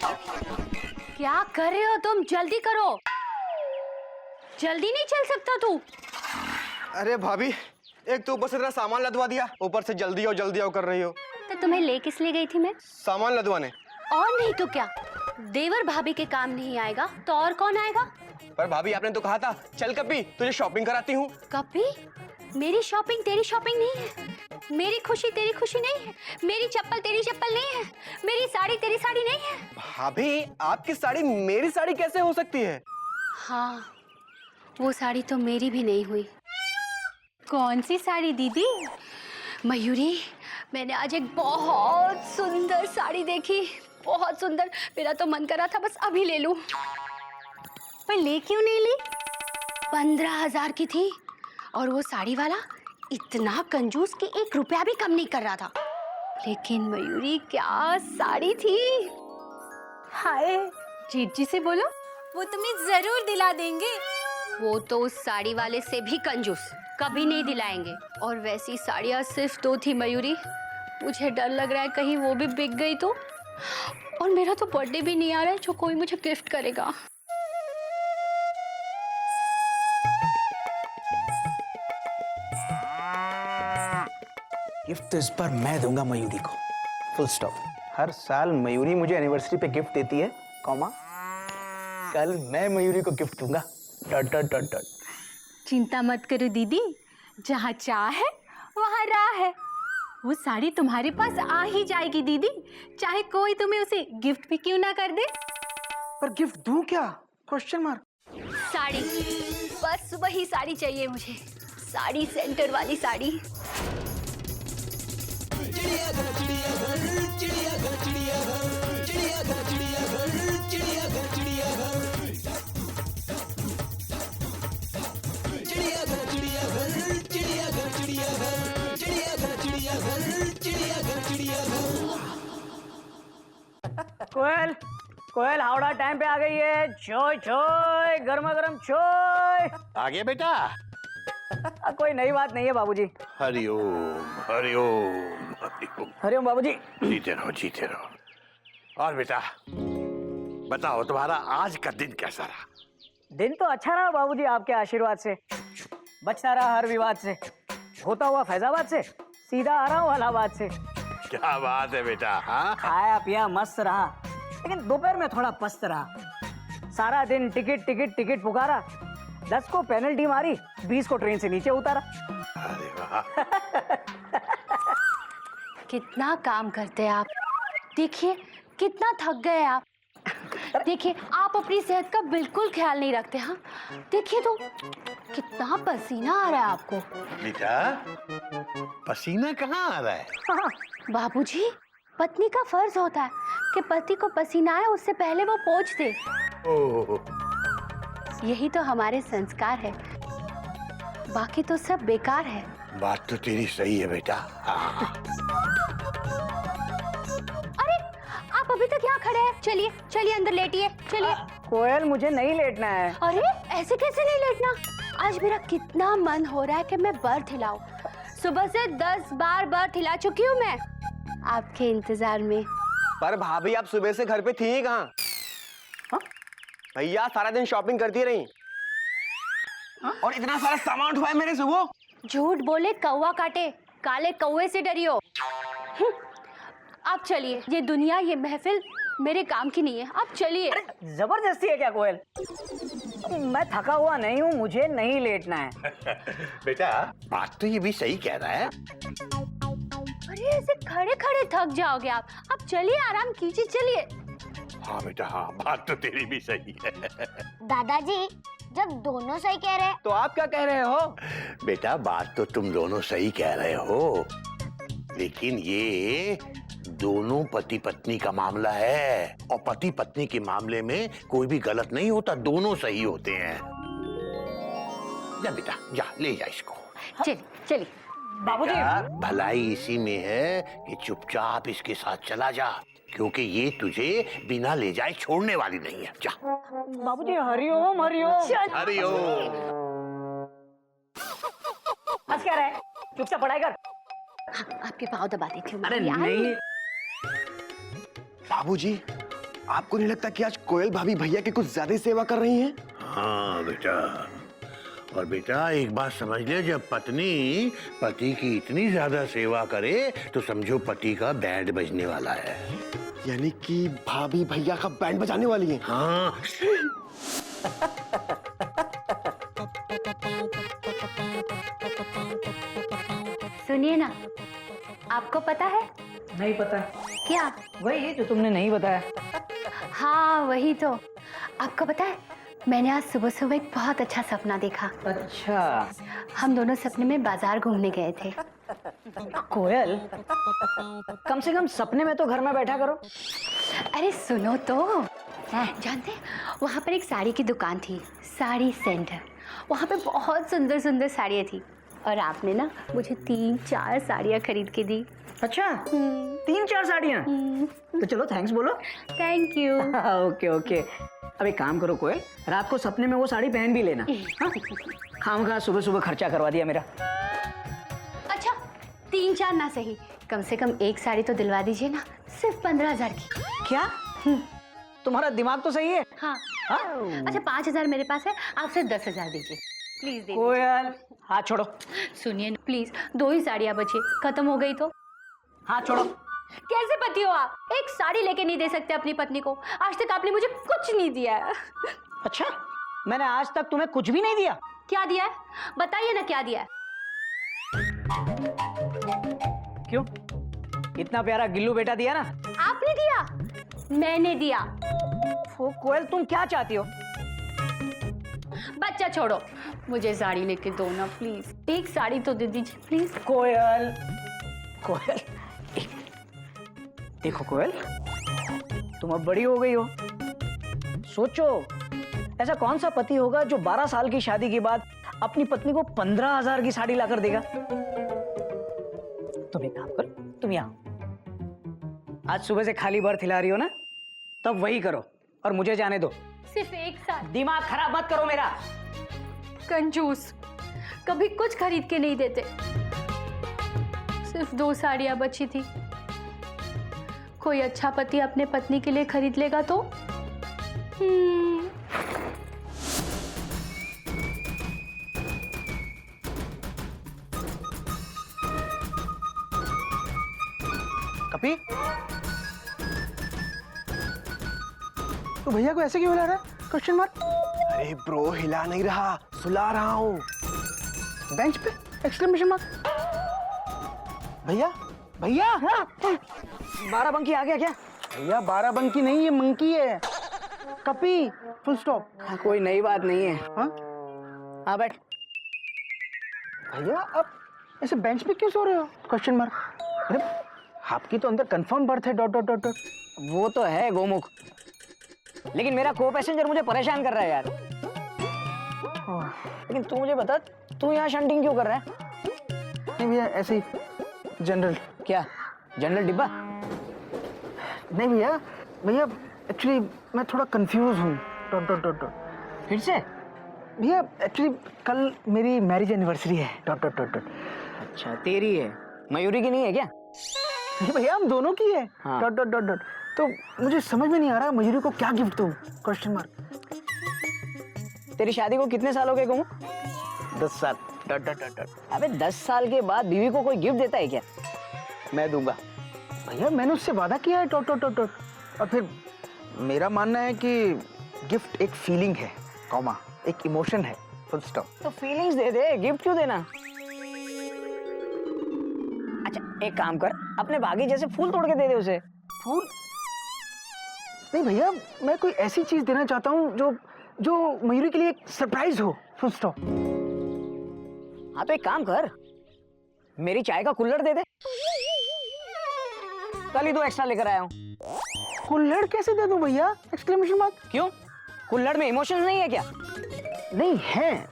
क्या कर रहे हो तुम? जल्दी करो, जल्दी नहीं चल सकता तू? अरे भाभी, एक तो ऊपर से तेरा सामान लदवा दिया, ऊपर से जल्दी आओ कर रही हो। तो तुम्हें ले किस लिए गई थी मैं? सामान लदवाने। और नहीं तो क्या, देवर भाभी के काम नहीं आएगा तो और कौन आएगा? पर भाभी आपने तो कहा था चल कपी तुझे शॉपिंग कराती हूँ। कपी? मेरी शॉपिंग तेरी शॉपिंग नहीं है, मेरी खुशी तेरी खुशी नहीं है, मेरी चप्पल तेरी चप्पल नहीं है, मेरी साड़ी तेरी साड़ी नहीं है। भाभी आपकी साड़ी मेरी साड़ी कैसे हो सकती है? हाँ, वो साड़ी तो मेरी भी नहीं हुई। कौन सी साड़ी दीदी? मयूरी, मैंने आज एक बहुत सुंदर साड़ी देखी, बहुत सुंदर। मेरा तो मन कर रहा था बस अभी ले लूं। पर ले क्यों नहीं ली? 15,000 की थी और वो साड़ी वाला इतना कंजूस कि 1 रुपया भी कम नहीं कर रहा था। लेकिन मयूरी क्या साड़ी थी! हाय, जीत जी से बोलो, वो तुम्हें जरूर दिला देंगे। वो तो उस साड़ी वाले से भी कंजूस, कभी नहीं दिलाएंगे। और वैसी साड़ियाँ सिर्फ 2 थी मयूरी। मुझे डर लग रहा है कहीं वो भी बिक गई तो। और मेरा तो बर्थडे भी नहीं आ रहा है जो कोई मुझे गिफ्ट करेगा। गिफ्ट तो इस बार मैं दूंगा मयूरी को, फुल स्टॉप। हर साल मयूरी मुझे एनिवर्सरी पे गिफ्ट देती है, कॉमा कल मैं मयूरी को गिफ्ट दूंगा, डॉट डॉट डॉट डॉट। चिंता मत करो दीदी, जहाँ चाह है वहाँ राह है। वो साड़ी तुम्हारे पास आ ही जाएगी दीदी, चाहे कोई तुम्हें उसे गिफ्ट भी क्यों ना कर दे। पर गिफ्ट दूं क्या? Question mark. साड़ी, बस वही साड़ी चाहिए मुझे, साड़ी सेंटर वाली साड़ी। कोयल, कोयल हावड़ा टाइम पे आ गई है। चोय चोय, गर्मा गर्म चोय। आ गया बेटा? कोई नई बात नहीं है बाबूजी। हरिओम हरिओम हरिओम। हरिओम बाबूजी। जीते रहो जीते रहो। और बेटा बताओ तुम्हारा आज का दिन कैसा रहा? दिन तो अच्छा रहा बाबूजी, आपके आशीर्वाद से। बचता रहा हर विवाद से, होता हुआ फैजाबाद से सीधा आ रहा हूँ इलाहाबाद से। क्या बात है बेटा। हाँ, खाया पिया मस्त रहा, लेकिन दोपहर में थोड़ा पस्त रहा। सारा दिन टिकट टिकट टिकट पुकारा, 10 को पेनल्टी मारी, 20 को ट्रेन से नीचे उतारा। अरे वाह। कितना काम करते हैं आप, देखिए कितना थक गए आप। देखिए आप अपनी सेहत का बिल्कुल ख्याल नहीं रखते। हाँ देखिए तो कितना पसीना आ रहा है आपको। बेटा पसीना कहाँ आ रहा है? हाँ, बाबूजी, पत्नी का फर्ज होता है कि पति को पसीना आए उससे पहले वो पोंछ दे। ओह, यही तो हमारे संस्कार है, बाकी तो सब बेकार है। बात तो तेरी सही है बेटा। हाँ। अरे आप अभी तक यहाँ खड़े हैं, चलिए चलिए अंदर लेटिए, चलिए। कोयल मुझे नहीं लेटना है। अरे ऐसे कैसे नहीं लेटना? आज मेरा कितना मन हो रहा है कि मैं बर्थ हिलाऊं। सुबह से 10 बार बर्थ हिला चुकी हूँ मैं आपके इंतजार में। पर भाभी आप सुबह से घर पे थी ही कहाँ? भैया सारा दिन शॉपिंग करती रही और इतना सारा सामान उठवाया मेरे से वो। झूठ बोले कौवा काटे, काले कौवे से डरियो। आप चलिए, ये दुनिया ये महफिल मेरे काम की नहीं है, आप चलिए। जबरदस्ती है क्या कोयल? मैं थका हुआ नहीं हूँ, मुझे नहीं लेटना है। बेटा बात तो ये भी सही कह रहा है। अरे ऐसे खड़े खड़े थक जाओगे आप चलिए, आराम कीजिए, चलिए। हाँ बेटा हाँ, बात तो तेरी भी सही है। दादाजी, जब दोनों सही कह रहे हैं तो आप क्या कह रहे हो? बेटा बात तो तुम दोनों सही कह रहे हो, लेकिन ये दोनों पति पत्नी का मामला है और पति पत्नी के मामले में कोई भी गलत नहीं होता, दोनों सही होते हैं। जा बेटा जा, ले जा इसको। चलिए चलिए। बाबूजी, भलाई इसी में है कि चुपचाप इसके साथ चला जा, क्योंकि ये तुझे बिना ले जाए छोड़ने वाली नहीं है। जा बाबूजी, हरिओम हरिओम। हरिओम। हंस क्या रहा है? चुपचाप पढ़ाई कर। आपके पाँव दबा देती हूँ। अरे नहीं बाबूजी आपको नहीं लगता कि आज कोयल भाभी भैया की कुछ ज्यादा ही सेवा कर रही हैं? हाँ बेटा, और बेटा एक बात समझ ले, जब पत्नी पति की इतनी ज्यादा सेवा करे तो समझो पति का बैंड बजने वाला है। यानी कि भाभी भैया का बैंड बजाने वाली हैं। हाँ। सुनिए ना, आपको पता है नहीं पता। क्या? वही जो तुमने नहीं बताया। हाँ वही तो। आपको पता है, मैंने आज सुबह सुबह एक बहुत अच्छा सपना देखा। अच्छा हम दोनों सपने में बाजार घूमने गए थे। कोयल, कम से कम सपने में तो घर में बैठा करो। अरे सुनो तो, जानते हैं वहाँ पर एक साड़ी की दुकान थी, साड़ी सेंटर। वहाँ पे बहुत सुंदर सुंदर साड़ियाँ थी और आपने ना मुझे 3-4 साड़ियाँ खरीद के दी। अच्छा 3-4 साड़ियाँ? तो चलो थैंक्स बोलो। Thank you. Okay okay. अब एक काम करो कोयल, रात को सपने में वो साड़ी पहन भी लेना। हाँ? खामखा सुबह सुबह खर्चा करवा दिया मेरा। अच्छा 3-4 ना सही, कम से कम एक साड़ी तो दिलवा दीजिए ना, सिर्फ 15,000 की। क्या? तुम्हारा दिमाग तो सही है। हाँ। अच्छा 5,000 मेरे पास है, आप सिर्फ 10,000 दीजिए प्लीज। दे कोयल हाथ छोड़ो। सुनिए ना प्लीज, 2 ही साड़ियाँ बची, खत्म हो गई तो। हाथ छोड़ो। कैसे पति हो आप? एक साड़ी लेके नहीं दे सकते अपनी पत्नी को? आज तक आपने मुझे कुछ नहीं दिया है। अच्छा मैंने आज तक तुम्हें कुछ भी नहीं दिया? क्या दिया है? बताइए ना क्या दिया है। क्यों? इतना प्यारा गिल्लू बेटा दिया ना। आपने दिया? मैंने दिया। वो कोयल तुम क्या चाहती हो? बच्चा छोड़ो, मुझे साड़ी लेके दो ना प्लीज। एक साड़ी तो दे दीजिए प्लीज। कोयल कोयल देखो कोयल, तुम अब बड़ी हो गई हो। सोचो ऐसा कौन सा पति होगा जो 12 साल की शादी के बाद अपनी पत्नी को 15,000 की साड़ी लाकर देगा। तुम एक काम करो, तुम यहाँ आज सुबह से खाली बर्थ हिला रही हो ना, तब वही करो और मुझे जाने दो। सिर्फ एक साड़ी? दिमाग खराब मत करो मेरा। कंजूस, कभी कुछ खरीद के नहीं देते। सिर्फ 2 साड़ियां बची थी, कोई अच्छा पति अपने पत्नी के लिए खरीद लेगा तो। कपी, तो भैया को ऐसे क्यों हिला रहा है? Question mark. अरे ब्रो, हिला नहीं रहा, सुला रहा हूँ। बेंच पे एक्सक्लेमेशन मार्क। भैया भैया, हाँ 12 आ गया क्या? भैया 12 बंकी नहीं, ये मंकी है। कपी, फुल स्टॉप। हाँ, कोई नई बात नहीं है। हाँ हाँ बैठ। भैया आप ऐसे बेंच पे क्यों सो रहे हो? Question mark. अरे आपकी तो अंदर कंफर्म बर्थ है डॉट डॉट डॉट डॉट। वो तो है गोमुख, लेकिन मेरा को पैसेंजर मुझे परेशान कर रहा है यार। लेकिन तू मुझे बता, तू यहाँ शंटिंग क्यों कर रहा है? नहीं भैया ऐसे ही जनरल। क्या जनरल डिब्बा? नहीं भैया, भैया एक्चुअली मैं थोड़ा कंफ्यूज हूँ डॉट डॉट डॉट डॉट। फिर से? भैया एक्चुअली कल मेरी मैरिज एनिवर्सरी है डॉट डॉट डॉट डॉट। अच्छा तेरी है, मयूरी की नहीं है क्या? भैया हम दोनों की है हाँ। Dot dot dot dot. तो मुझे समझ में नहीं आ रहा मयूरी को क्या गिफ्ट दूँ? Question mark. तेरी शादी को कितने साल हो गए गोमुख? 10 साल डॉट डॉट डॉट डॉट। अबे 10 साल के बाद बीवी को कोई गिफ्ट देता है क्या? मैं दूंगा। भैया मैंने उससे वादा किया है डॉट डॉट डॉट डॉट। और फिर मेरा मानना है कि गिफ्ट एक फीलिंग है, कॉमा एक इमोशन है, फुल स्टॉप। तो फीलिंग्स दे दे, गिफ्ट क्यों देना? अच्छा एक काम कर, अपने बागी जैसे फूल तोड़ के दे दे उसे। फूल? नहीं भैया, मैं कोई ऐसी चीज देना चाहता हूँ जो जो मयूरी के लिए एक सरप्राइज हो, फुल स्टॉप। हाँ तो एक काम कर, मेरी चाय का कुल्हड़ दे दे। कल ही 2 एक्स्ट्रा लेकर आया हूँ। कुल्हड़ कैसे दे दूं भैया? Exclamation mark. क्यों? कुल्हड़ में इमोशंस नहीं है क्या? नहीं है,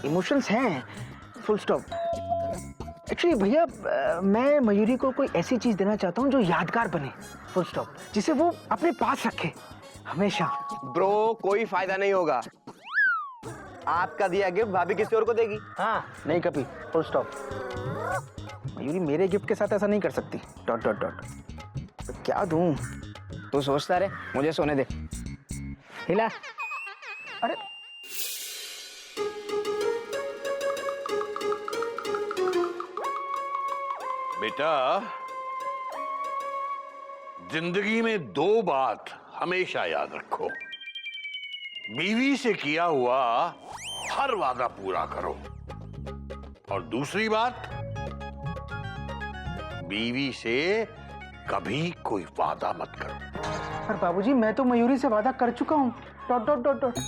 इमोशंस हैं, फुल स्टॉप। एक्चुअली भैया मैं मयूरी को कोई ऐसी चीज देना चाहता हूँ जो यादगार बने, फुल स्टॉप, जिसे वो अपने पास रखे हमेशा। ब्रो कोई फायदा नहीं होगा, आपका दिया गिफ्ट भाभी किसी और को देगी। हाँ नहीं कभी, फुल स्टॉप। मयूरी मेरे गिफ्ट के साथ ऐसा नहीं कर सकती डॉट डॉट डॉट। तो क्या दूं? तू सोचता रहे, मुझे सोने दे। हिला। अरे बेटा, जिंदगी में दो बात हमेशा याद रखो। बीवी से किया हुआ हर वादा पूरा करो, और दूसरी बात, बीवी से कभी कोई वादा मत करो। पर बाबूजी, मैं तो मयूरी से वादा कर चुका हूँ। Dot dot dot dot.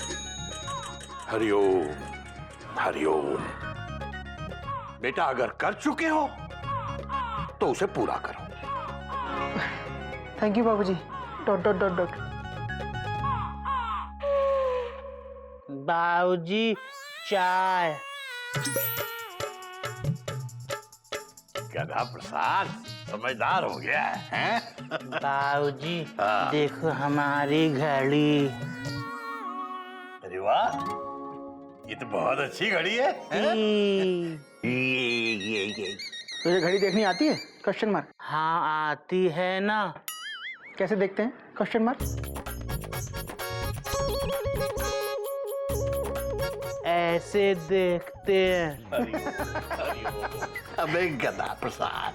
Hariom Hariom. बेटा, अगर कर चुके हो तो उसे पूरा करो। थैंक यू बाबूजी। Dot dot dot dot. बाबूजी चाय। गधा प्रसाद समझदार हो गया है? बाबूजी हाँ। देखो हमारी घड़ी। अरे वाह, ये तो बहुत अच्छी घड़ी है, हैं? ये। तुझे घड़ी देखनी आती है? Question mark. हाँ आती है ना। कैसे देखते हैं? Question mark. ऐसे देखते हैं। अबे गधा प्रसाद,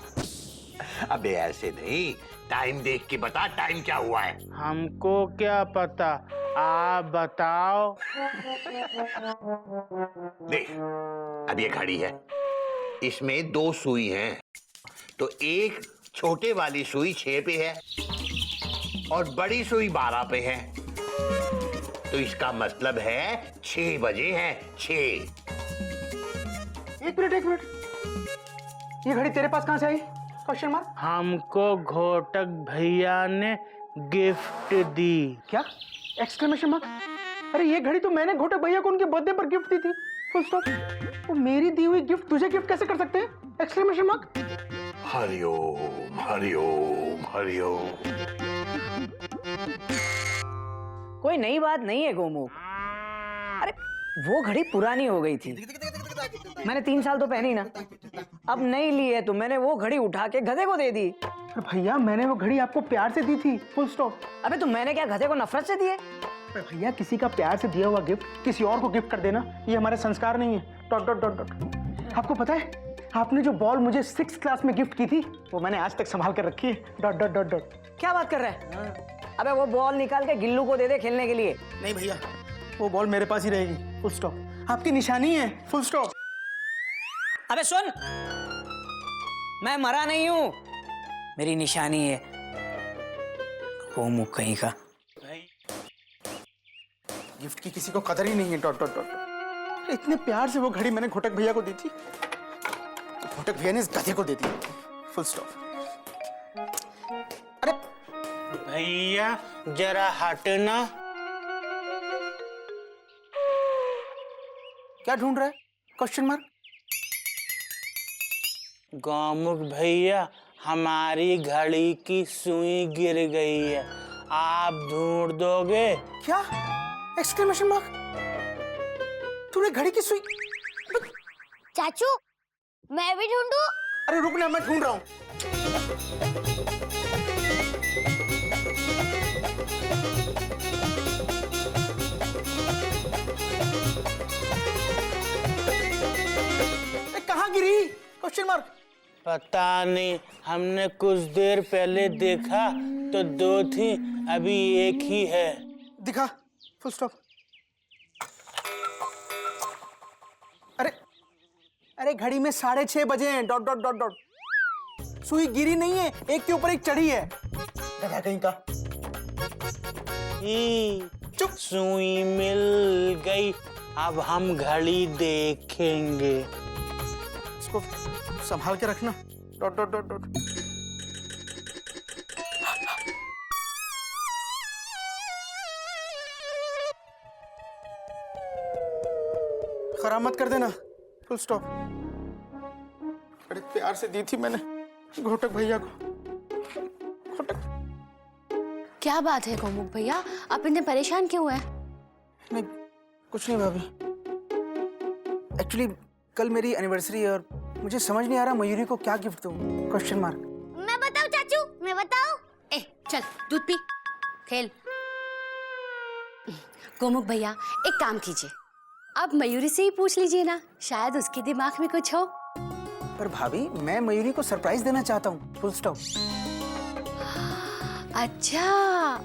अबे ऐसे नहीं, टाइम देख के बता, टाइम क्या हुआ है? हमको क्या पता, आप बताओ। देख, अब ये घड़ी है, इसमें दो सुई हैं, तो एक छोटे वाली सुई 6 पे है और बड़ी सुई 12 पे है, तो इसका मतलब है 6 बजे हैं, 6। एक मिनट, ये घड़ी तेरे पास कहाँ से आई? Question mark. हमको घोटक भैया ने गिफ्ट दी। क्या? Exclamation mark. अरे ये घड़ी तो मैंने घोटक भैया को उनके बर्थडे पर गिफ्ट दी थी। Full stop. वो मेरी दी हुई गिफ्ट तुझे गिफ्ट कैसे कर सकते हैं? Exclamation mark. हरिओम हरिओम हरिओम। कोई नई बात नहीं है गोमुख। अरे वो घड़ी पुरानी हो गई थी, मैंने 3 साल तो पहनी ना। अब नई ली है तो मैंने वो घड़ी उठा के गधे को दे दी। अरे भैया, मैंने वो घड़ी आपको प्यार से दी थी। Full stop. अबे तो मैंने क्या गधे को नफरत से दिए? अरे भैया, किसी का प्यार से दिया हुआ गिफ्ट किसी और को गिफ्ट कर देना, ये हमारे संस्कार नहीं है। Dot dot dot dot. आपको पता है, आपने जो बॉल मुझे 6th क्लास में गिफ्ट की थी, वो मैंने आज तक संभाल कर रखी है। Dot dot dot dot. क्या बात कर रहा है? अबे वो बॉल निकाल के गिल्लू को दे दे खेलने के लिए। नहीं भैया, वो बॉल मेरे पास ही रहेगी। Full stop. आपकी निशानी है। Full stop. अबे सुन, मैं मरा नहीं हूं, मेरी निशानी है। गोमुख कहीं का। गिफ्ट की किसी को कदर ही नहीं है। Dot dot dot. इतने प्यार से वो घड़ी मैंने घोटक भैया को दी थी, घोटक भैया ने इस गधे को दे दी। Full stop. अरे भैया जरा हटना। क्या ढूंढ रहा है? Question mark. गोमुख भैया, हमारी घड़ी की सुई गिर गई है, आप ढूंढ दोगे? क्या? Exclamation mark. तूने घड़ी की सुई? चाचू, मैं भी ढूंढूं? अरे रुकना, मैं ढूंढ रहा हूँ। कहाँ गिरी? Question mark. पता नहीं, हमने कुछ देर पहले देखा तो 2 थी, अभी एक ही है। दिखा। Full stop. अरे घड़ी में 6:30 बजे हैं। Dot dot dot dot. सुई गिरी नहीं है, एक के ऊपर एक चढ़ी है। गधा कहीं का। चुप। सुई मिल गई, अब हम घड़ी देखेंगे। इसको संभाल के रखना। Dot dot dot dot. खराब मत कर देना। Full stop. बड़े प्यार से दी थी मैंने घोटक भैया को। घोटक। क्या बात है गोमुख भैया, आप इतने परेशान क्यों हैं? नहीं, कुछ नहीं भाभी। एक्चुअली कल मेरी एनिवर्सरी है और मुझे समझ नहीं आ रहा मयूरी को क्या गिफ्ट दूं। Question mark. मैं बताऊं चाचू, मैं बताऊं? ए चल दूध पी। खेल। गोमुख भैया एक काम कीजिए, आप मयूरी से ही पूछ लीजिए ना, शायद उसके दिमाग में कुछ हो। पर भाभी मैं मयूरी को सरप्राइज देना चाहता हूँ, फुल स्टॉप। अच्छा,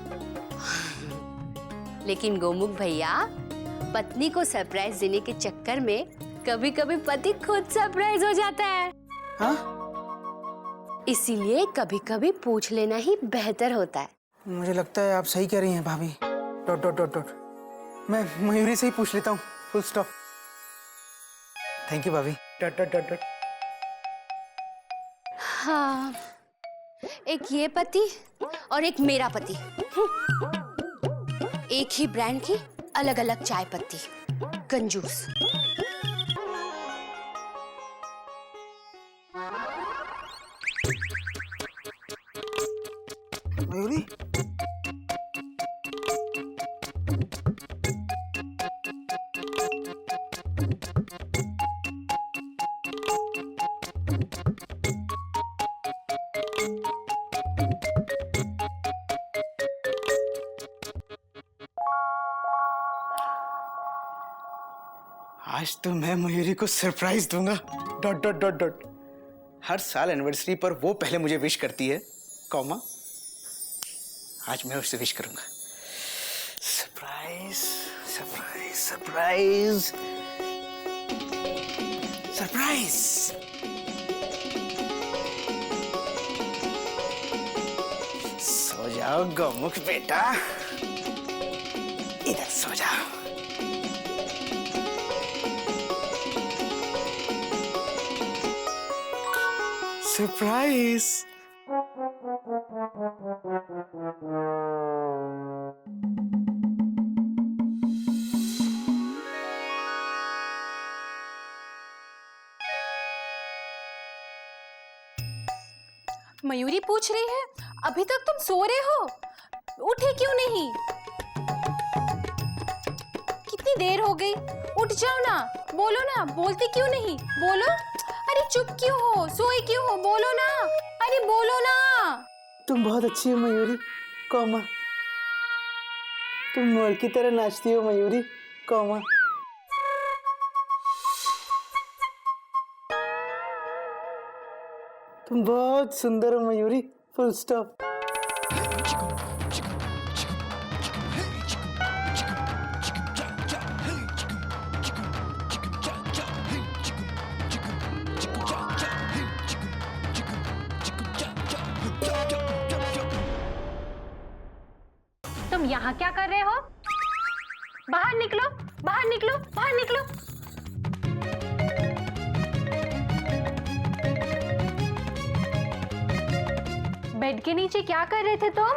लेकिन गोमुख भैया पत्नी को सरप्राइज देने के चक्कर में कभी कभी पति खुद सरप्राइज हो जाता है। हाँ? इसीलिए कभी कभी पूछ लेना ही बेहतर होता है। मुझे लगता है आप सही कह रही हैं भाभी। Dot dot dot dot. मैं मयूरी से ही पूछ लेता हूँ, फुल स्टॉप। थैंक यू भाभी। Dot dot dot dot. हाँ, एक ये पति और एक मेरा पति, एक ही ब्रांड की अलग अलग चाय पत्ती, कंजूस। मयूरी, आज तो मैं मयूरी को सरप्राइज दूंगा। Dot dot dot dot. हर साल एनिवर्सरी पर वो पहले मुझे विश करती है, कॉमा आज मैं उससे विश करूंगा। Surprise surprise surprise surprise. सो जाओ गोमुख बेटा, इधर सो जाओ। सरप्राइज। मयूरी पूछ रही है, अभी तक तुम सो रहे हो, उठे क्यों नहीं? कितनी देर हो गई, उठ जाओ ना, बोलो ना, बोलती क्यों नहीं? बोलो। अरे चुप क्यों हो, सोए क्यों हो, बोलो ना, अरे बोलो ना। तुम बहुत अच्छी हो मयूरी, कॉमा तुम मोर की तरह नाचती हो मयूरी, कॉमा तुम बहुत सुंदर हो मयूरी, फुल स्टॉप। तुम यहाँ क्या कर रहे हो? बाहर निकलो, बाहर निकलो, बाहर निकलो। बेड के नीचे क्या कर रहे थे तुम?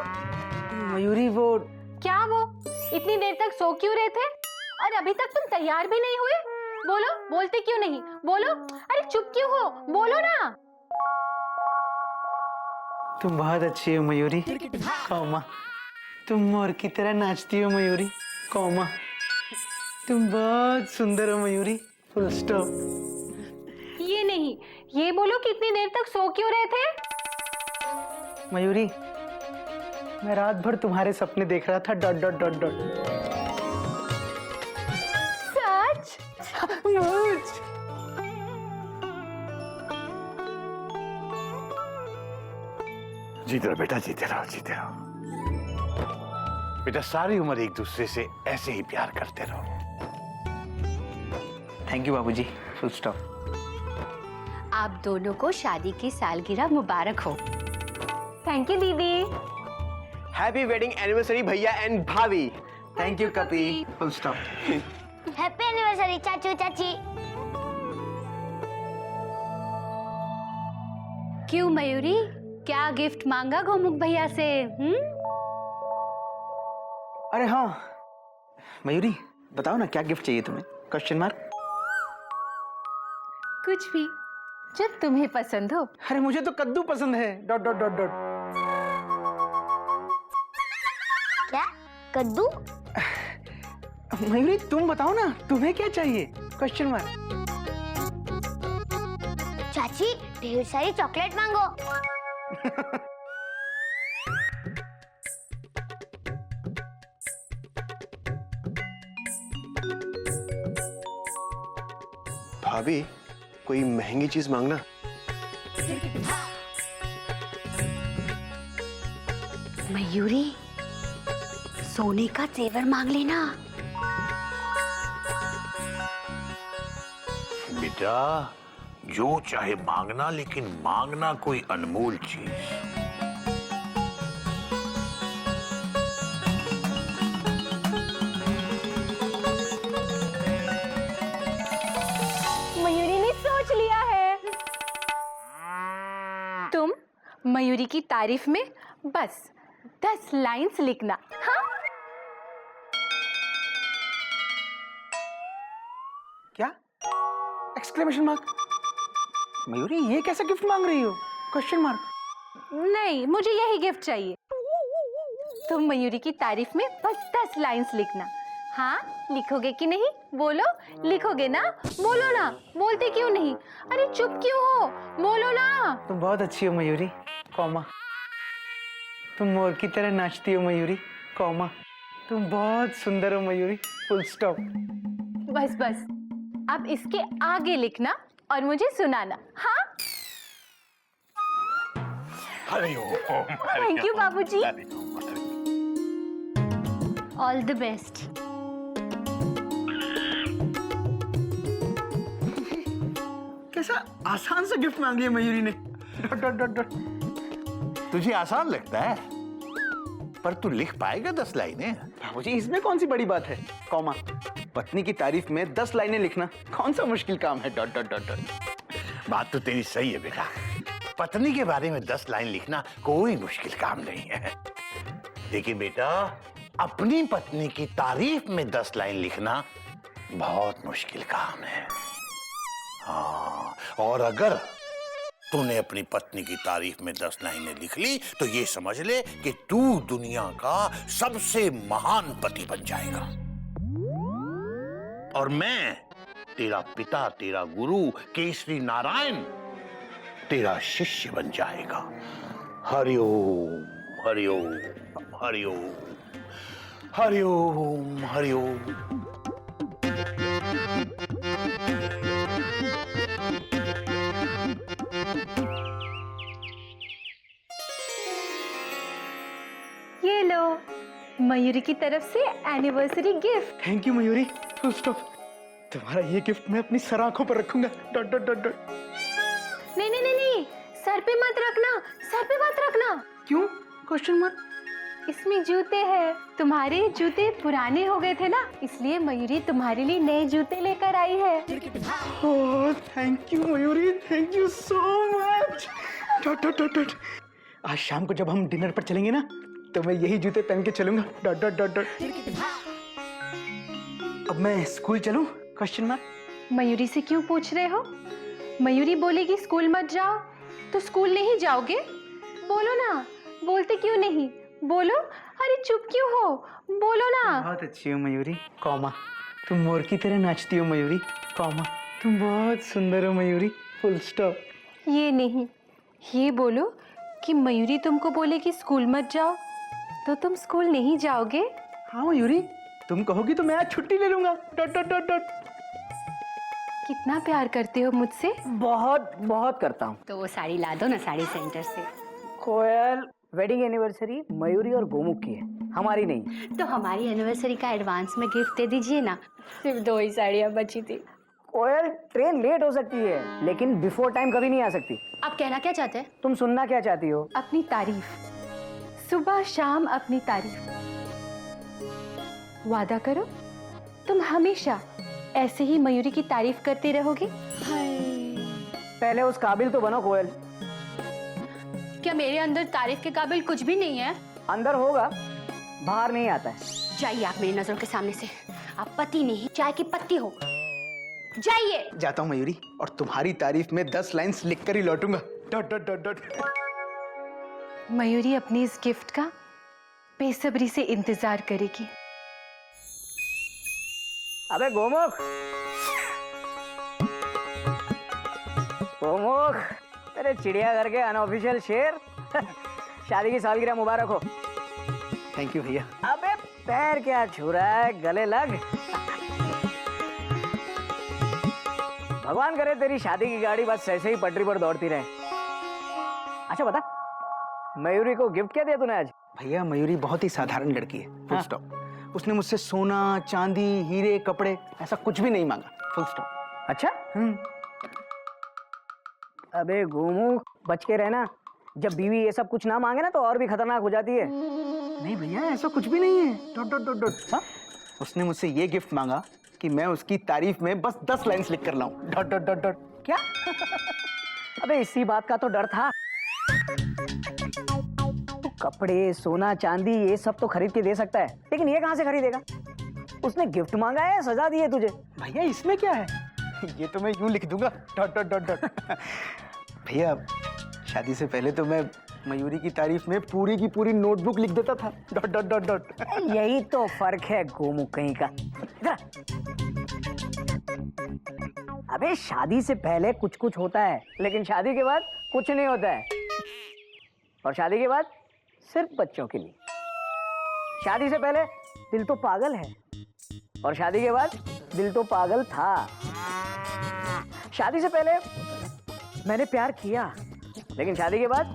मयूरी वो क्या वो? इतनी देर तक सो क्यों रहे थे? और अभी तक तुम तैयार भी नहीं हुए? बोलो, बोलते क्यों नहीं? बोलो, अरे चुप क्यों हो? बोलो ना। तुम बहुत अच्छी हो मयूरी, कॉमा तुम मोर की तरह नाचती हो मयूरी, कॉमा तुम बहुत सुंदर हो मयूरी, फुल स्टॉप। ये नहीं, ये बोलो कि इतनी देर तक सो क्यों रहे थे? मयूरी मैं रात भर तुम्हारे सपने देख रहा था, डॉट डॉट डॉट डॉट। सच? सच। जीते रहो बेटा, जीते रहो, जीते रहो बेटा। सारी उम्र एक दूसरे से ऐसे ही प्यार करते रहो। थैंक यू बाबूजी, फुल स्टॉप। आप दोनों को शादी की सालगिरह मुबारक हो। थैंक यू दीदी। हैप्पी वेडिंग एनिवर्सरी भैया एंड भाभी। थैंक यू कपी, फुल स्टॉप। हैप्पी एनिवर्सरी चाचू चाची। क्यों मयूरी, क्या गिफ्ट मांगा गोमुख भैया से? अरे हाँ मयूरी, बताओ ना क्या गिफ्ट चाहिए तुम्हें? Question mark. कुछ भी जो तुम्हें पसंद हो। अरे मुझे तो कद्दू पसंद है, डॉट डॉट डॉट डॉट। क्या कद्दू? मयूरी तुम बताओ ना, तुम्हें क्या चाहिए? Question mark. चाची ढेर सारी चॉकलेट मांगो। भाभी कोई महंगी चीज मांगना। मयूरी, सोने का जेवर मांग लेना। बेटा जो चाहे मांगना, लेकिन मांगना कोई अनमोल चीज। मयूरी ने सोच लिया है। तुम मयूरी की तारीफ में बस 10 लाइंस लिखना। हाँ, क्या? Exclamation mark. मयूरी ये कैसा गिफ्ट मांग रही हो? Question mark. नहीं, मुझे यही गिफ्ट चाहिए। तुम मयूरी की तारीफ में बस 10 लाइंस लिखना। हाँ, लिखोगे कि नहीं? बोलो, लिखोगे ना? बोलो ना, बोलते क्यों नहीं? अरे चुप क्यों हो? बोलो ना। तुम बहुत अच्छी हो मयूरी, कॉमा। तुम मोर की तरह नाचती हो मयूरी, कॉमा। तुम बहुत सुंदर हो मयूरी, फुल स्टॉप। बस बस, अब इसके आगे लिखना और मुझे सुनाना। हाँ, हरिओम। थैंक यू बाबूजी। All the best. कैसा आसान सा गिफ्ट मांग लिया मयूरी ने। Dot dot dot dot. तुझे आसान लगता है, पर तू लिख पाएगा 10 लाइनें? बाबूजी इसमें कौन सी बड़ी बात है? कॉमा। पत्नी की तारीफ में 10 लाइनें लिखना कौन सा मुश्किल काम है? Dot dot dot dot. बात तो तेरी सही है बेटा, पत्नी के बारे में 10 लाइन लिखना कोई मुश्किल काम नहीं है। लेकिन बेटा अपनी पत्नी की तारीफ में 10 लाइन लिखना बहुत मुश्किल काम है। हाँ, और अगर तूने अपनी पत्नी की तारीफ में 10 लाइनें लिख ली तो ये समझ ले कि तू दुनिया का सबसे महान पति बन जाएगा, और मैं तेरा पिता, तेरा गुरु केसरी नारायण तेरा शिष्य बन जाएगा। हरिओम हरिओम हरिओम हरिओम हरिओम। ये लो, मयूरी की तरफ से anniversary gift. Thank you Mayuri, full stop. तुम्हारा ये गिफ्ट मैं अपनी सर आंखों पर रखूंगा। Dot dot dot dot. नहीं नहीं नहीं नहीं, सर पे मत रखना, सर पे मत रखना। क्यों? Question mark. इसमें जूते हैं। तुम्हारे जूते पुराने हो गए थे ना, इसलिए मयूरी तुम्हारे लिए नए जूते लेकर आई है। Oh thank you Mayuri, thank you so much. Dot dot dot dot. आज शाम को जब हम डिनर पर चलेंगे ना, तो मैं यही जूते पहन के चलूंगा। Dot dot dot dot. अब मैं स्कूल चलूं? Question mark. मयूरी से क्यों पूछ रहे हो? मयूरी बोलेगी स्कूल मत जाओ तो स्कूल नहीं जाओगे? बोलो ना, बोलते क्यों नहीं? बोलो। अरे चुप क्यों हो? बोलो ना। बहुत अच्छी हो मयूरी, कॉमा। तुम मोर की तरह नाचती हो मयूरी, कॉमा। तुम बहुत सुंदर हो मयूरी, फुल स्टॉप। ये नहीं, ये बोलो कि मयूरी तुमको बोले कि स्कूल मत जाओ तो तुम स्कूल नहीं जाओगे? हाँ मयूरी, तुम कहोगी तो मैं आज छुट्टी ले लूंगा। Dot dot dot dot. कितना प्यार करते हो मुझसे। बहुत बहुत करता हूँ। तो वो साड़ी ला दो ना साड़ी सेंटर से। कोयल, वेडिंग एनिवर्सरी मयूरी और गोमुख की है, हमारी नहीं। तो हमारी एनिवर्सरी का एडवांस में गिफ्ट दे दीजिए ना। सिर्फ 2 ही साड़ियाँ बची थी। कोयल, ट्रेन लेट हो सकती है लेकिन बिफोर टाइम कभी नहीं आ सकती। आप कहना क्या चाहते हैं? तुम सुनना क्या चाहती हो? अपनी तारीफ, सुबह शाम अपनी तारीफ। वादा करो तुम हमेशा ऐसे ही मयूरी की तारीफ करते रहोगे। पहले उस काबिल तो बनो कोयल। क्या मेरे अंदर तारीफ के काबिल कुछ भी नहीं है? अंदर होगा, बाहर नहीं आता है। जाइए आप मेरी नजरों के सामने से। आप पति नहीं, चाय की पत्ती हो। जाइए। जाता हूँ मयूरी, और तुम्हारी तारीफ में 10 लाइंस लिखकर ही लौटूंगा। Dot dot dot dot. Mayuri अपनी इस गिफ्ट का बेसब्री से इंतजार करेगी। अबे गोमुख, गोमुख, तेरे चिड़ियाघर के अनऑफिशियल शेर। शादी की सालगिरह मुबारक हो। थैंक यू भैया। अबे पैर क्या छू रहा है, गले लग। भगवान करे तेरी शादी की गाड़ी बस ऐसे ही पटरी पर दौड़ती रहे। अच्छा बता, मयूरी को गिफ्ट क्या दिया तूने आज? भैया मयूरी बहुत ही साधारण लड़की है, फुल स्टॉप। उसने मुझसे सोना, चांदी, हीरे, कपड़े ऐसा कुछ भी नहीं मांगा, फुल स्टॉप। अच्छा। अबे गोमू, बच के रहना। जब बीवी ये सब कुछ ना मांगे ना तो और भी खतरनाक हो जाती है। नहीं भैया, ऐसा कुछ भी नहीं है। Dot dot dot dot. हाँ? उसने मुझसे ये गिफ्ट मांगा कि मैं उसकी तारीफ में बस 10 लाइन्स लिख कर लाऊं। Dot dot dot dot. क्या? अबे इसी बात का तो डर था। तो कपड़े, सोना, चांदी ये सब तो खरीद के दे सकता है, लेकिन ये कहाँ से खरीदेगा? उसने गिफ्ट मांगा है, सजा दी है तुझे। भैया इसमें क्या है? ये तो मैं यूं लिख दूंगा, डॉट डॉट डॉट डॉट। भैया शादी से पहले तो मैं मयूरी की तारीफ में पूरी की पूरी नोटबुक लिख देता था, डॉट डॉट डॉट डॉट। यही तो फर्क है गोमू कहीं का। अबे शादी से पहले कुछ कुछ होता है, लेकिन शादी के बाद कुछ नहीं होता है। और शादी के बाद सिर्फ बच्चों के लिए। शादी से पहले दिल तो पागल है, और शादी के बाद दिल तो पागल था। शादी से पहले मैंने प्यार किया, लेकिन शादी के बाद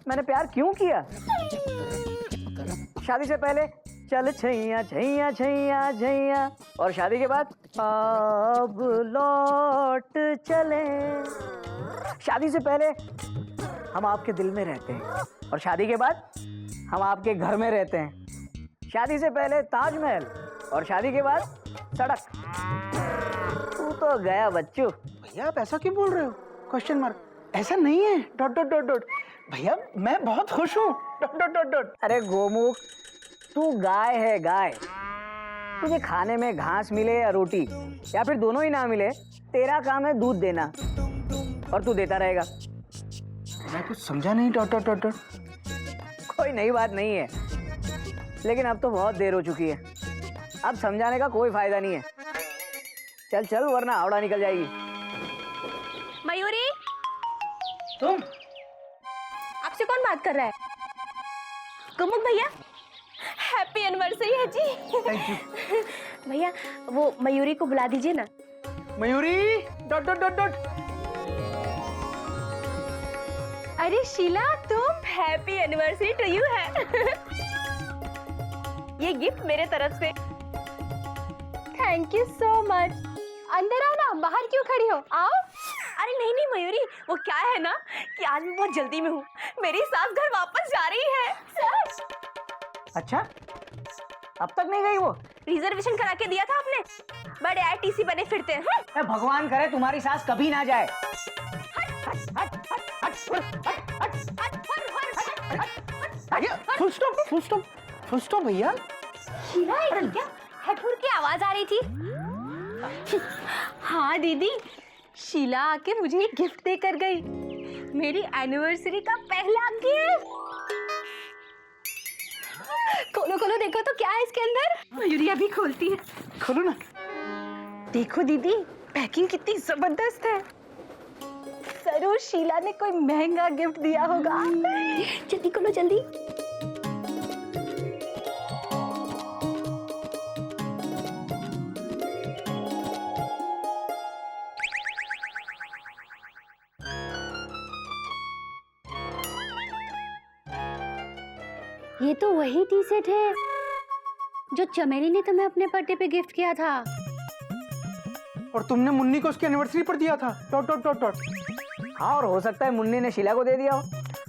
मैंने प्यार क्यों किया? शादी से पहले चल छैया छैया छैया छैया, और शादी के बाद अब लौट चले। शादी से पहले हम आपके दिल में रहते हैं, और शादी के बाद हम आपके घर में रहते हैं। शादी से पहले ताजमहल, और शादी के बाद सड़क। तू तो गया बच्चू। भैया आप ऐसा क्यों बोल रहे हो? Question mark. ऐसा नहीं है, डॉट डॉट डॉट डॉट। भैया मैं बहुत खुश हूँ, डॉट डॉट डॉट डॉट। अरे गोमुख, तू गाय है गाय। तुझे खाने में घास मिले या रोटी, या फिर दोनों ही ना मिले, तेरा काम है दूध देना, और तू देता रहेगा। मैं कुछ समझा नहीं, डॉट डॉट डॉट डॉट। कोई नई बात नहीं है, लेकिन अब तो बहुत देर हो चुकी है। अब समझाने का कोई फायदा नहीं है। चल चल, वरना हावड़ा निकल जाएगी। मयूरी, तुम? आपसे कौन बात कर रहा है? कुमुद भैया, हैप्पी एनिवर्सरी है जी। Thank you. भैया वो मयूरी को बुला दीजिए ना। Mayuri, dot dot dot dot. अरे शीला, तुम? हैप्पी एनिवर्सरी टू यू है। ये गिफ्ट मेरे तरफ से। Thank you so much. अंदर आओ ना, बाहर क्यों खड़ी हो? आओ। अरे नहीं नहीं मयूरी, वो क्या है ना कि आज मैं बहुत जल्दी में हूँ। मेरी सास घर वापस जा रही है। सच? अच्छा, अब तक नहीं गई वो? रिजर्वेशन करा के दिया था आपने, बड़े आईटीसी बने फिरते हैं। ए, भगवान करे तुम्हारी सास कभी ना जाए। भैया full stop, full stop, full stop भैया। शीला, ये क्या हेडफोन की आवाज आ रही थी? हाँ दीदी, शीला आके मुझे एक गिफ्ट देकर गई, मेरी एनिवर्सरी का पहला गिफ्ट। खोलो खोलो, देखो तो क्या है इसके अंदर। मयूरी अभी खोलती है। खोलो ना। देखो दीदी, पैकिंग कितनी जबरदस्त है। जरूर शीला ने कोई महंगा गिफ्ट दिया होगा। जल्दी खोलो जल्दी। ये तो वही टी शर्ट है जो चमेली ने तुम्हें अपने बर्थडे पे गिफ्ट किया था। और तुमने मुन्नी को उसकी एनिवर्सरी पर दिया था, डॉट डॉट डॉट डॉट। हाँ, और हो सकता है मुन्नी ने शीला को दे दिया हो।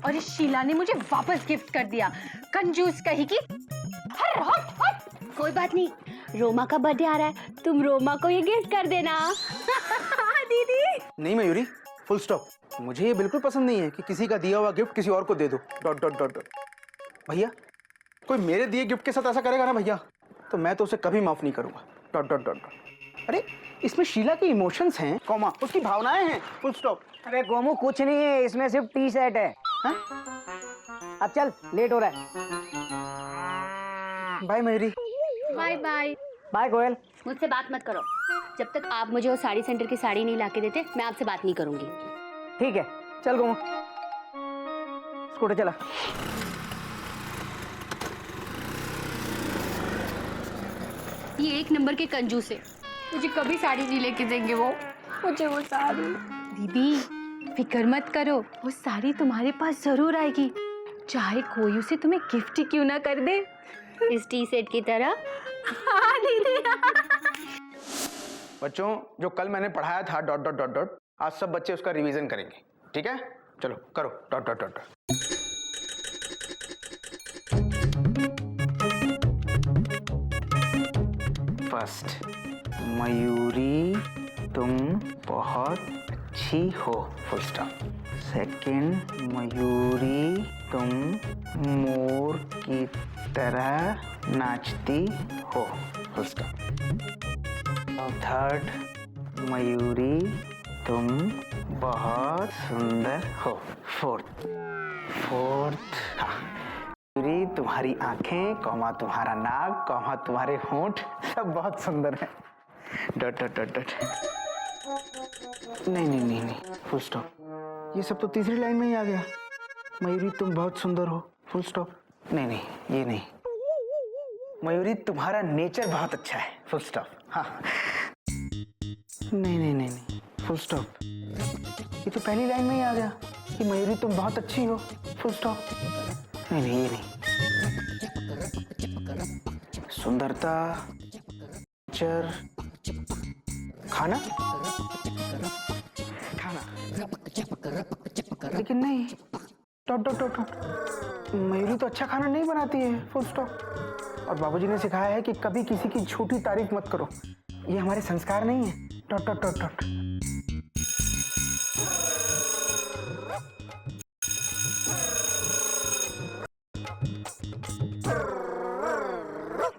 और इस शीला ने मुझे वापस गिफ्ट कर दिया, कंजूस कही की। हट हट हट। कोई बात नहीं, रोमा का बर्थडे आ रहा है, तुम रोमा को ये गिफ्ट कर देना। दीदी नहीं मयूरी, फुल स्टॉप। मुझे ये बिल्कुल पसंद नहीं है कि किसी का दिया हुआ गिफ्ट किसी और को दे दो, डॉट डॉट डॉट डॉट। भैया कोई मेरे दिए गिफ्ट के साथ ऐसा करेगा ना भैया, तो मैं तो उसे कभी माफ नहीं करूंगा, डॉट डॉट डॉट डॉट। अरे इसमें शीला की इमोशंस हैं, कॉमा उसकी भावनाएं हैं, फुल स्टॉप। अरे गोमू, कुछ नहीं है इसमें, सिर्फ टी शर्ट है। हाँ? अब चल, लेट हो रहा है। Bye Mayuri. Bye bye. Bye Goyal. मुझसे बात मत करो, जब तक आप मुझे वो साड़ी सेंटर की साड़ी नहीं लाके देते मैं आपसे बात नहीं करूंगी। ठीक है, चल गोमू, स्कूटर चला। ये एक नंबर के कंजूस है, मुझे कभी साड़ी नहीं लेके देंगे वो। मुझे वो साड़ी। दीदी फिक्र मत करो, वो साड़ी तुम्हारे पास जरूर आएगी, चाहे कोई उसे तुम्हें गिफ्ट ही क्यों ना कर दे। इस टी सेट की तरह। हाँ दीदी। बच्चों, जो कल मैंने पढ़ाया था डॉट डॉट डॉट डॉट, आज सब बच्चे उसका रिवीजन करेंगे, ठीक है? चलो करो dot dot dot. First, Mayuri तुम बहुत अच्छी हो, फुल स्टॉप। सेकंड, मयूरी तुम मोर की तरह नाचती हो, फुल स्टॉप। और थर्ड, मयूरी तुम बहुत सुंदर हो। फोर्थ, मयूरी तुम्हारी आंखें कौमा तुम्हारा नाक कौमा तुम्हारे होंठ सब बहुत सुंदर है। Dot dot dot dot. नहीं नहीं नहीं नहीं, फुल स्टॉप। ये सब तो तीसरी लाइन में ही आ गया। मयूरी तुम बहुत सुंदर हो, फुल स्टॉप। नहीं नहीं, ये नहीं। मयूरी तुम्हारा नेचर बहुत अच्छा है, फुल स्टॉप। हाँ। नहीं नहीं नहीं नहीं, फुल स्टॉप। ये तो पहली लाइन में ही आ गया कि मयूरी तुम बहुत अच्छी हो, फुल स्टॉप। नहीं नहीं, ये नहीं। सुंदरता, नेचर, खाना, लेकिन नहीं। Dot dot dot dot. Mayuri तो अच्छा खाना नहीं बनाती है, फुल स्टॉप। और बाबूजी ने सिखाया है कि कभी किसी की झूठी तारीफ मत करो, ये हमारे संस्कार नहीं है। Dot dot dot dot.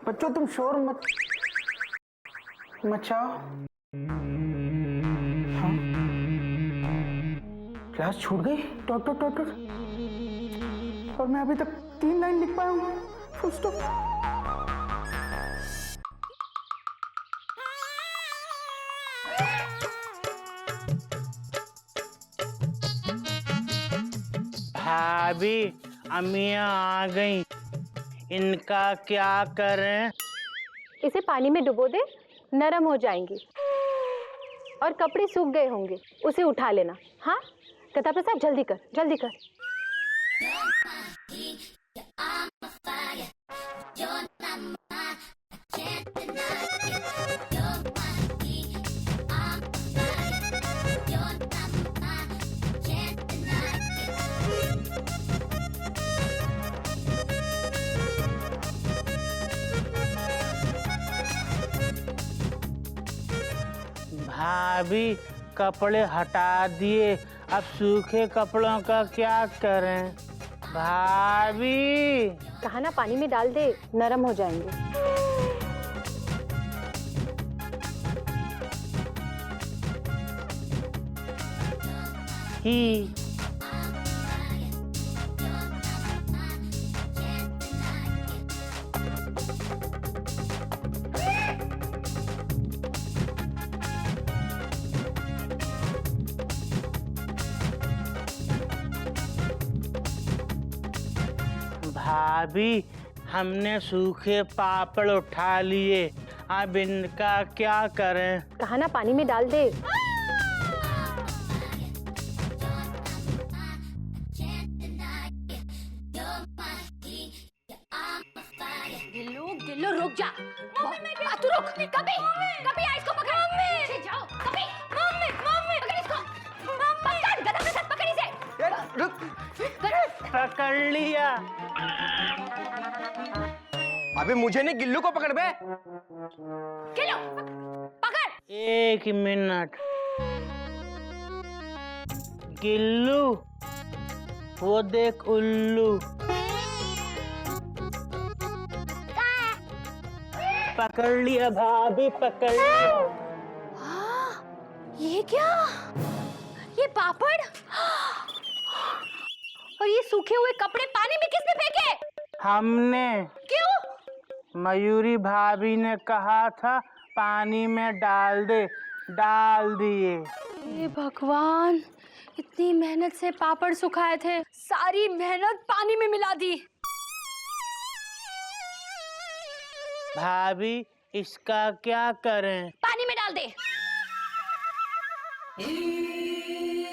बच्चों तुम शोर मत मचाओ। हाँ? क्लास छूट गई, डॉट डॉट डॉट डॉट। और मैं अभी तक 3 लाइन लिख पाया हूँ, फुल स्टॉप। भाभी अम्मियाँ आ गई, इनका क्या करें? इसे पानी में डुबो दे, नरम हो जाएंगी। और कपड़े सूख गए होंगे, उसे उठा लेना। हाँ कथा प्रसाद, जल्दी कर जल्दी कर। भाभी कपड़े हटा दिए, अब सूखे कपड़ों का क्या करें? भाभी कहा ना पानी में डाल दे, नरम हो जाएंगे। ही भाभी हमने सूखे पापड़ उठा लिए, अब इनका क्या करें? कहा ना पानी में डाल दे। गिल्लू गिल्लू रुक जा। तू रुक। कभी कभी आ इसको पकड़। पीछे जाओ। कभी पकड़ इसको। पकड़ गधा प्रसाद, पकड़ इसे। रुक। पकड़ लिया। अबे मुझे नहीं, गिल्लू को पकड़ बे। गिल्लू पकड़। 1 मिनट। गिल्लू, वो देख उल्लू। पकड़ लिया भाभी, पकड़ लिया। ये क्या? ये पापड़ और ये सूखे हुए कपड़े पानी में किसने फेंके? हमने। क्यों? मयूरी भाभी ने कहा था पानी में डाल दे, डाल दिए। हे भगवान, इतनी मेहनत से पापड़ सुखाए थे, सारी मेहनत पानी में मिला दी। भाभी इसका क्या करें? पानी में डाल दे। ई